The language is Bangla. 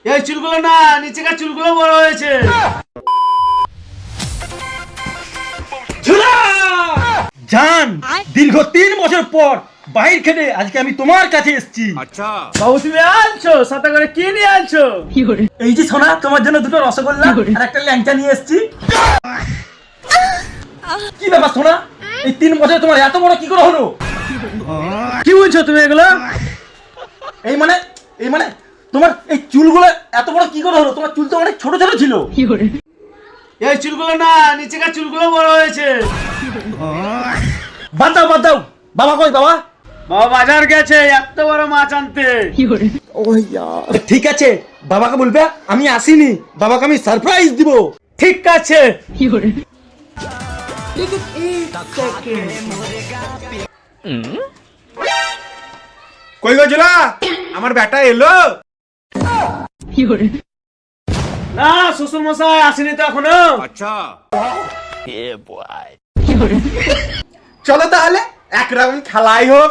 এই চুলগুলো না, নিচেকার চুলগুলো বড় হয়েছে। ঝুলা জান, দীর্ঘ 3 বছর পর বাহির খেটে আজকে আমি তোমার কাছে এসেছি। বাবু তুমি আনছো সাথে করে কি নিয়ে আনছো? এই যে সোনা, তোমার জন্য দুটো রসগোল্লা আর একটা ল্যাংচা নিয়ে এসেছি। কি ব্যাপার সোনা, এই 3 বছরে তোমার এত বড় কি করে হলো? কি বলছো তুমি এগুলো? এই মানে তোমার এই চুলগুলো এত বড় কি করে হলো? তোমার চুল তো অনেক ছোট ছোট ছিল। এই চুলগুলো না, নিচেকার চুলগুলো বড় হয়েছে। বাদ দাও, বাবা কই বাবা? বাবা বাজার গেছে এত বড় মাছ আনতে। ঠিক আছে, বাবাকে বলবে আমি আসিনি, বাবাকে আমি সারপ্রাইজ দিব। ঠিক আছে। কই গো জোলা, আমার বেটা এলো? না শ্বশুর মশাই আসেনি তো এখনো। চলো তাহলে এক রাউন্ড খেলাই হোক।